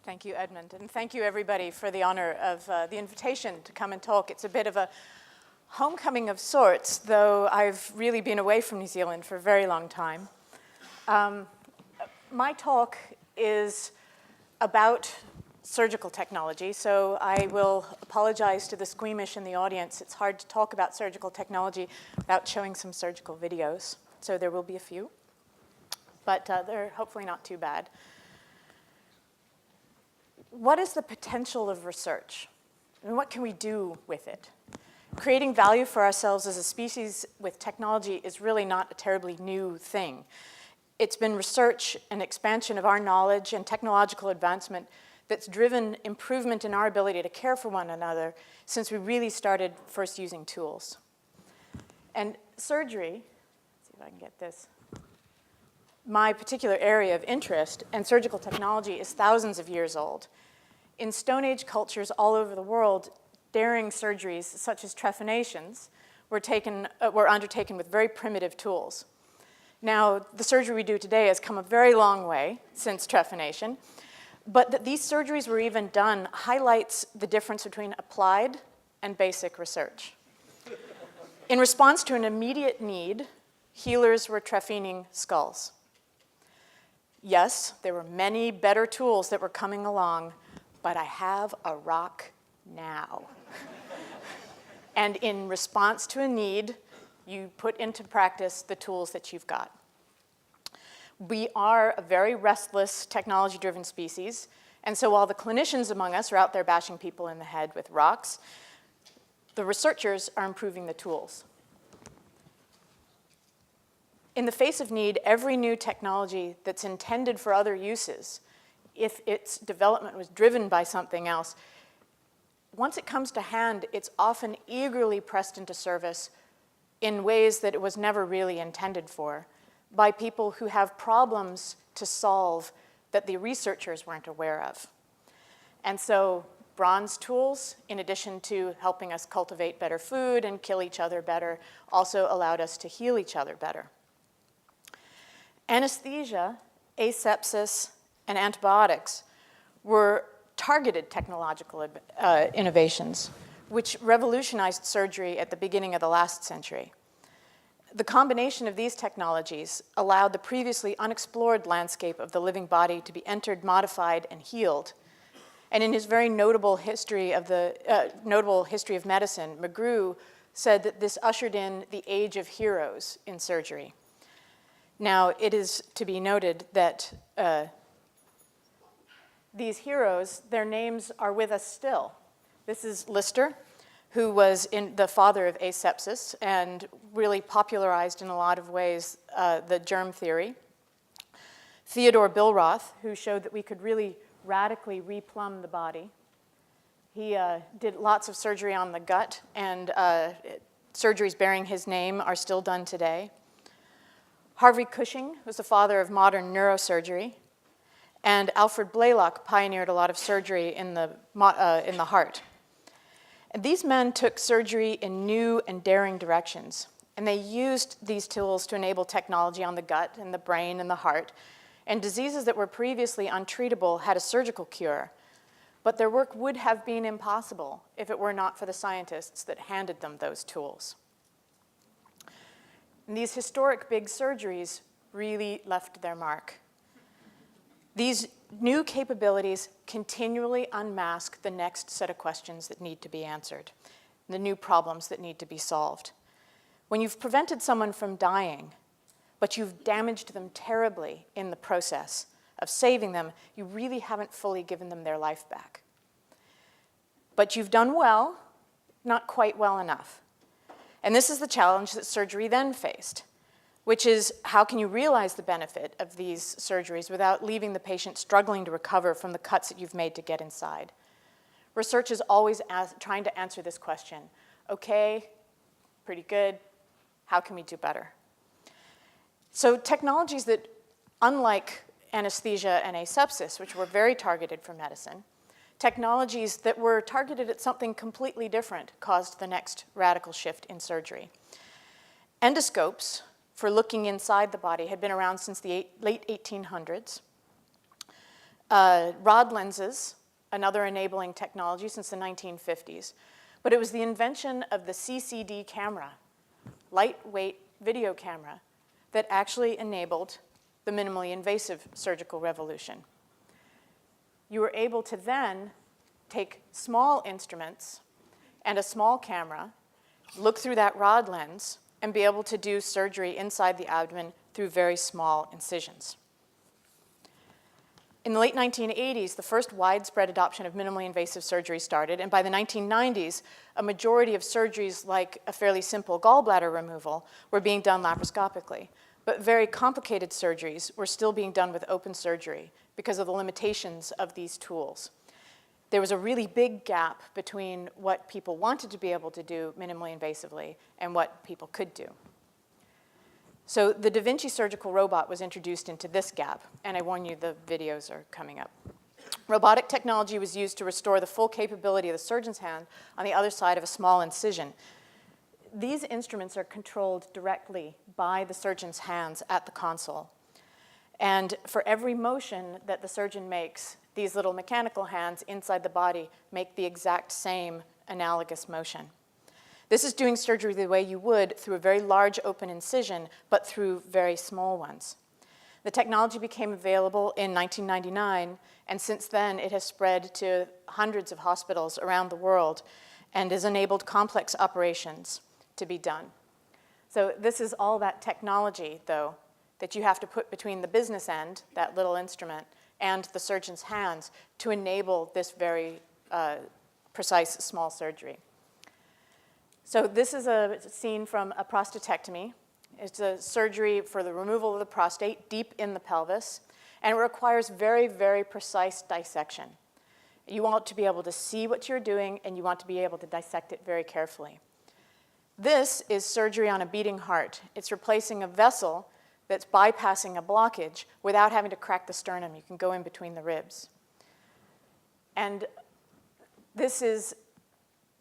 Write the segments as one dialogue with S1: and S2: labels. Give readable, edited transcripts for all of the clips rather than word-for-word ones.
S1: Thank you, Edmund, and thank you, everybody, for the honor of the invitation to come and talk. It's a bit of a homecoming of sorts, though I've really been away from New Zealand for a very long time. My talk is about surgical technology, so I will apologize to the squeamish in the audience. It's hard to talk about surgical technology without showing some surgical videos, so there will be a few, but they're hopefully not too bad. What is the potential of research, and what can we do with it? Creating value for ourselves as a species with technology is really not a terribly new thing. It's been research and expansion of our knowledge and technological advancement that's driven improvement in our ability to care for one another since we really started first using tools. And surgery, let's see if I can get this. My particular area of interest and surgical technology is thousands of years old. In Stone Age cultures all over the world, daring surgeries such as trephinations were undertaken with very primitive tools. Now, the surgery we do today has come a very long way since trephination, but that these surgeries were even done highlights the difference between applied and basic research. In response to an immediate need, healers were trephining skulls. Yes, there were many better tools that were coming along, but I have a rock now. And in response to a need, you put into practice the tools that you've got. We are a very restless, technology-driven species, and so while the clinicians among us are out there bashing people in the head with rocks, the researchers are improving the tools. In the face of need, every new technology that's intended for other uses, if its development was driven by something else, once it comes to hand, it's often eagerly pressed into service in ways that it was never really intended for by people who have problems to solve that the researchers weren't aware of. And so bronze tools, in addition to helping us cultivate better food and kill each other better, also allowed us to heal each other better. Anesthesia, asepsis, and antibiotics were targeted technological innovations, which revolutionized surgery at the beginning of the last century. The combination of these technologies allowed the previously unexplored landscape of the living body to be entered, modified, and healed. And in his very notable history of medicine, McGrew said that this ushered in the age of heroes in surgery. Now, it is to be noted that these heroes, their names are with us still. This is Lister, who was the father of asepsis and really popularized in a lot of ways the germ theory. Theodore Billroth, who showed that we could really radically replumb the body. He did lots of surgery on the gut, and surgeries bearing his name are still done today. Harvey Cushing was the father of modern neurosurgery, and Alfred Blalock pioneered a lot of surgery in the heart. And these men took surgery in new and daring directions, and they used these tools to enable technology on the gut and the brain and the heart, and diseases that were previously untreatable had a surgical cure, but their work would have been impossible if it were not for the scientists that handed them those tools. And these historic big surgeries really left their mark. These new capabilities continually unmask the next set of questions that need to be answered, the new problems that need to be solved. When you've prevented someone from dying, but you've damaged them terribly in the process of saving them, you really haven't fully given them their life back. But you've done well, not quite well enough. And this is the challenge that surgery then faced, which is how can you realize the benefit of these surgeries without leaving the patient struggling to recover from the cuts that you've made to get inside? Research is always trying to answer this question. Okay, pretty good, how can we do better? So technologies that, unlike anesthesia and asepsis, which were very targeted for medicine, technologies that were targeted at something completely different caused the next radical shift in surgery. Endoscopes, for looking inside the body, had been around since the late 1800s. Rod lenses, another enabling technology since the 1950s. But it was the invention of the CCD camera, lightweight video camera, that actually enabled the minimally invasive surgical revolution. You were able to then take small instruments and a small camera, look through that rod lens, and be able to do surgery inside the abdomen through very small incisions. In the late 1980s, the first widespread adoption of minimally invasive surgery started, and by the 1990s, a majority of surgeries, like a fairly simple gallbladder removal, were being done laparoscopically. But very complicated surgeries were still being done with open surgery because of the limitations of these tools. There was a really big gap between what people wanted to be able to do minimally invasively and what people could do. So the Vinci surgical robot was introduced into this gap, and I warn you, the videos are coming up. Robotic technology was used to restore the full capability of the surgeon's hand on the other side of a small incision. These instruments are controlled directly by the surgeon's hands at the console. And for every motion that the surgeon makes, these little mechanical hands inside the body make the exact same analogous motion. This is doing surgery the way you would through a very large open incision, but through very small ones. The technology became available in 1999, and since then it has spread to hundreds of hospitals around the world and has enabled complex operations to be done. So this is all that technology, though, that you have to put between the business end, that little instrument, and the surgeon's hands to enable this very precise small surgery. So this is a scene from a prostatectomy. It's a surgery for the removal of the prostate deep in the pelvis, and it requires very, very precise dissection. You want to be able to see what you're doing, and you want to be able to dissect it very carefully. This is surgery on a beating heart. It's replacing a vessel that's bypassing a blockage without having to crack the sternum. You can go in between the ribs. And this is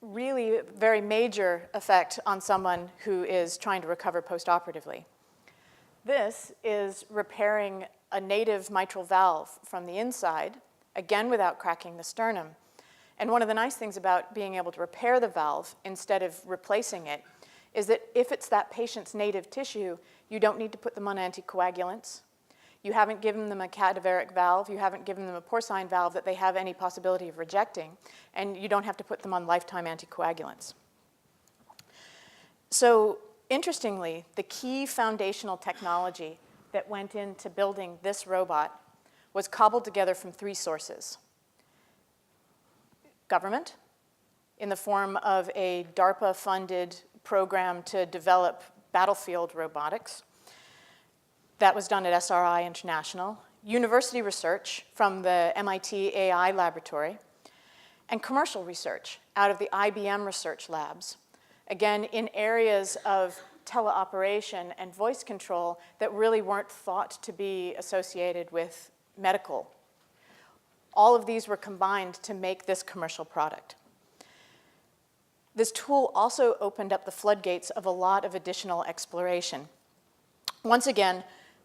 S1: really a very major effect on someone who is trying to recover postoperatively. This is repairing a native mitral valve from the inside, again without cracking the sternum. And one of the nice things about being able to repair the valve instead of replacing it is that if it's that patient's native tissue, you don't need to put them on anticoagulants. You haven't given them a cadaveric valve. You haven't given them a porcine valve that they have any possibility of rejecting. And you don't have to put them on lifetime anticoagulants. So interestingly, the key foundational technology that went into building this robot was cobbled together from three sources. Government, in the form of a DARPA-funded program to develop battlefield robotics. That was done at SRI International. University research from the MIT AI laboratory. And commercial research out of the IBM research labs. Again, in areas of teleoperation and voice control that really weren't thought to be associated with medical. All of these were combined to make this commercial product. This tool also opened up the floodgates of a lot of additional exploration. Once again,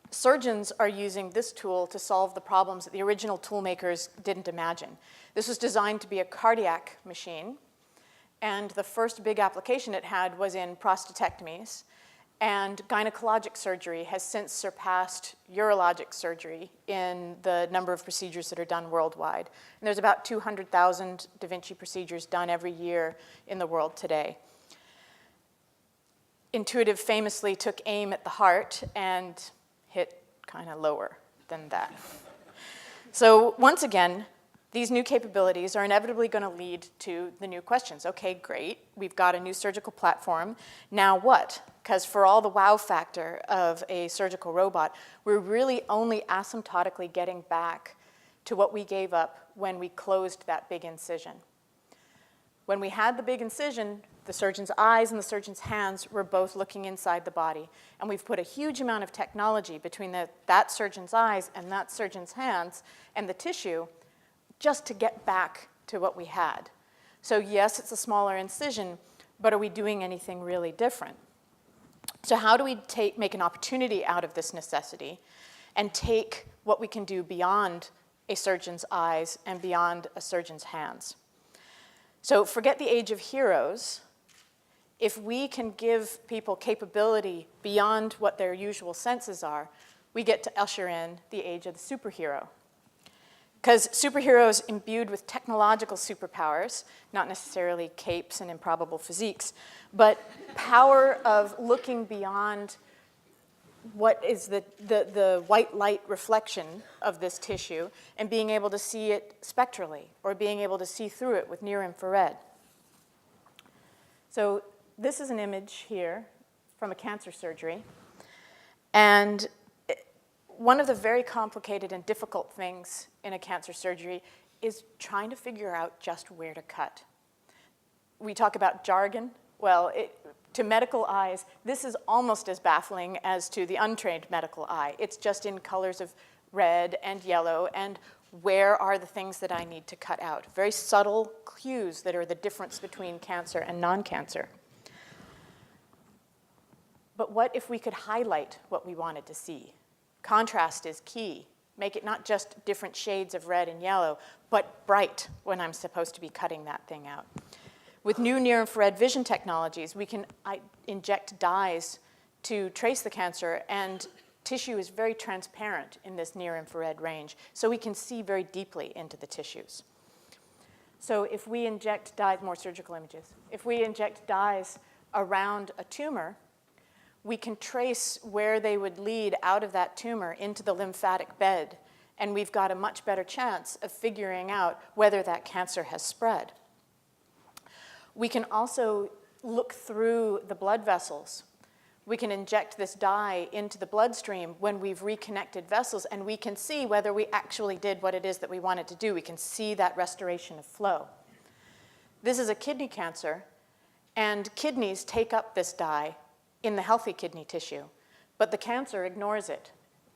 S1: surgeons are using this tool to solve the problems that the original tool makers didn't imagine. This was designed to be a cardiac machine, and the first big application it had was in prostatectomies, and gynecologic surgery has since surpassed urologic surgery in the number of procedures that are done worldwide. And there's about 200,000 Da Vinci procedures done every year in the world today. Intuitive famously took aim at the heart and hit kind of lower than that. So once again, these new capabilities are inevitably going to lead to the new questions. Okay, great, we've got a new surgical platform. Now what? Because for all the wow factor of a surgical robot, we're really only asymptotically getting back to what we gave up when we closed that big incision. When we had the big incision, the surgeon's eyes and the surgeon's hands were both looking inside the body. And we've put a huge amount of technology between that surgeon's eyes and that surgeon's hands and the tissue just to get back to what we had. So yes, it's a smaller incision, but are we doing anything really different? So how do we make an opportunity out of this necessity and take what we can do beyond a surgeon's eyes and beyond a surgeon's hands. So forget the age of heroes. If we can give people capability beyond what their usual senses are, we get to usher in the age of the superhero. Because superheroes imbued with technological superpowers, not necessarily capes and improbable physiques, but power of looking beyond what is the white light reflection of this tissue and being able to see it spectrally or being able to see through it with near infrared. So this is an image here from a cancer surgery. And one of the very complicated and difficult things in a cancer surgery is trying to figure out just where to cut. We talk about jargon. Well, to medical eyes, this is almost as baffling as to the untrained medical eye. It's just in colors of red and yellow, and where are the things that I need to cut out? Very subtle cues that are the difference between cancer and non-cancer. But what if we could highlight what we wanted to see? Contrast is key. Make it not just different shades of red and yellow, but bright when I'm supposed to be cutting that thing out. With new near-infrared vision technologies, we can inject dyes to trace the cancer, and tissue is very transparent in this near-infrared range, so we can see very deeply into the tissues. So if we inject dyes, more surgical images, if we inject dyes around a tumor, we can trace where they would lead out of that tumor into the lymphatic bed, and we've got a much better chance of figuring out whether that cancer has spread. We can also look through the blood vessels. We can inject this dye into the bloodstream when we've reconnected vessels, and we can see whether we actually did what it is that we wanted to do. We can see that restoration of flow. This is a kidney cancer, and kidneys take up this dye in the healthy kidney tissue, but the cancer ignores it,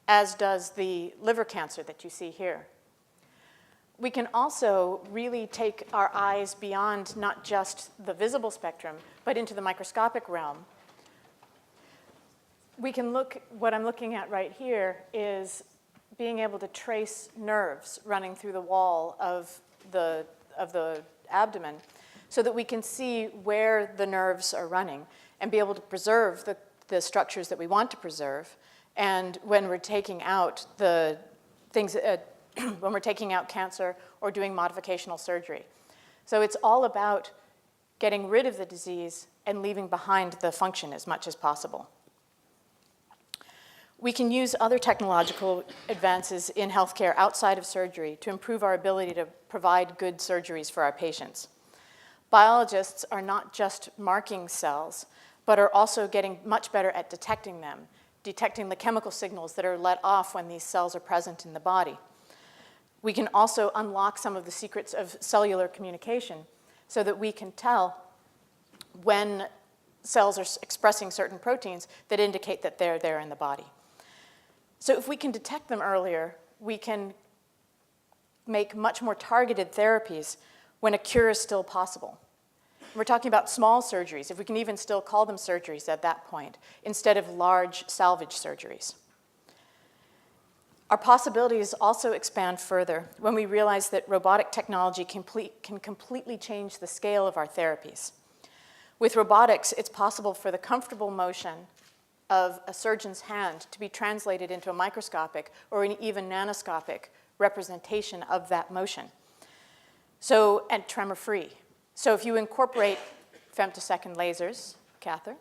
S1: as does the liver cancer that you see here. We can also really take our eyes beyond not just the visible spectrum, but into the microscopic realm. We can look, what I'm looking at right here is being able to trace nerves running through the wall of the abdomen so that we can see where the nerves are running and be able to preserve the structures that we want to preserve. And when we're taking out the things, when we're taking out cancer or doing modificational surgery. So it's all about getting rid of the disease and leaving behind the function as much as possible. We can use other technological advances in healthcare outside of surgery to improve our ability to provide good surgeries for our patients. Biologists are not just marking cells, but are also getting much better at detecting them, detecting the chemical signals that are let off when these cells are present in the body. We can also unlock some of the secrets of cellular communication so that we can tell when cells are expressing certain proteins that indicate that they're there in the body. So if we can detect them earlier, we can make much more targeted therapies when a cure is still possible. We're talking about small surgeries, if we can even still call them surgeries at that point, instead of large salvage surgeries. Our possibilities also expand further when we realize that robotic technology can completely change the scale of our therapies. With robotics, it's possible for the comfortable motion of a surgeon's hand to be translated into a microscopic or an even nanoscopic representation of that motion. So, and tremor-free. So if you incorporate femtosecond lasers, catheter,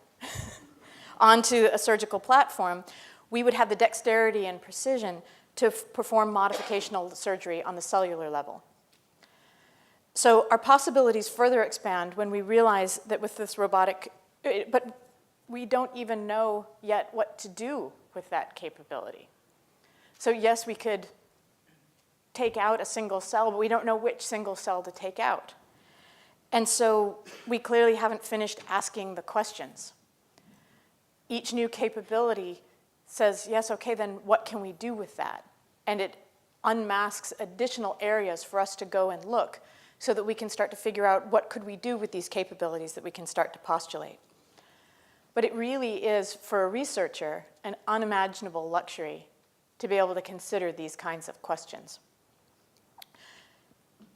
S1: onto a surgical platform, we would have the dexterity and precision to perform modificational surgery on the cellular level. So our possibilities further expand when we realize that with this robotic, but we don't even know yet what to do with that capability. So yes, we could take out a single cell, but we don't know which single cell to take out. And so we clearly haven't finished asking the questions. Each new capability says, yes, okay, then what can we do with that? And it unmasks additional areas for us to go and look so that we can start to figure out what could we do with these capabilities that we can start to postulate. But it really is, for a researcher, an unimaginable luxury to be able to consider these kinds of questions.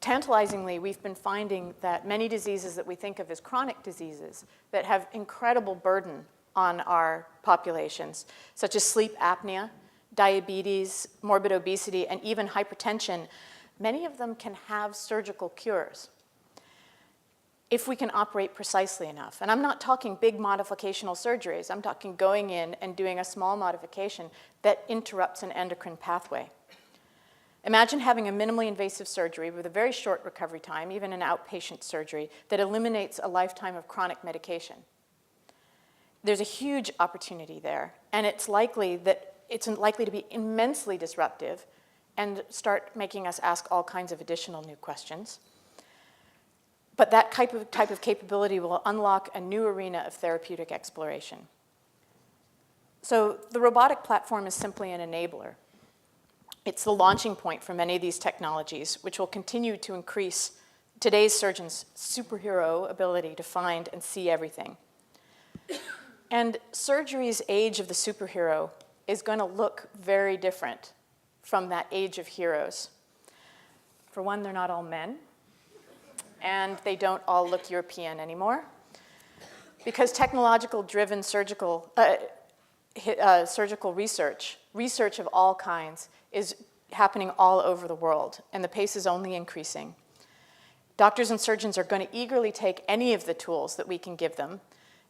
S1: Tantalizingly, we've been finding that many diseases that we think of as chronic diseases that have incredible burden on our populations, such as sleep apnea, diabetes, morbid obesity, and even hypertension, many of them can have surgical cures if we can operate precisely enough. And I'm not talking big modificational surgeries. I'm talking going in and doing a small modification that interrupts an endocrine pathway. Imagine having a minimally invasive surgery with a very short recovery time, even an outpatient surgery, that eliminates a lifetime of chronic medication. There's a huge opportunity there, and it's likely to be immensely disruptive and start making us ask all kinds of additional new questions. But that type of capability will unlock a new arena of therapeutic exploration. So the robotic platform is simply an enabler. It's the launching point for many of these technologies, which will continue to increase today's surgeons' superhero ability to find and see everything. And surgery's age of the superhero is going to look very different from that age of heroes. For one, they're not all men, and they don't all look European anymore, because technological-driven surgical research of all kinds, is happening all over the world, and the pace is only increasing. Doctors and surgeons are going to eagerly take any of the tools that we can give them,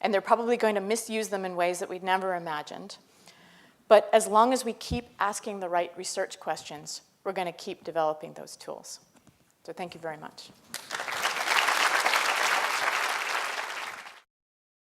S1: and they're probably going to misuse them in ways that we'd never imagined. But as long as we keep asking the right research questions, we're going to keep developing those tools. So thank you very much.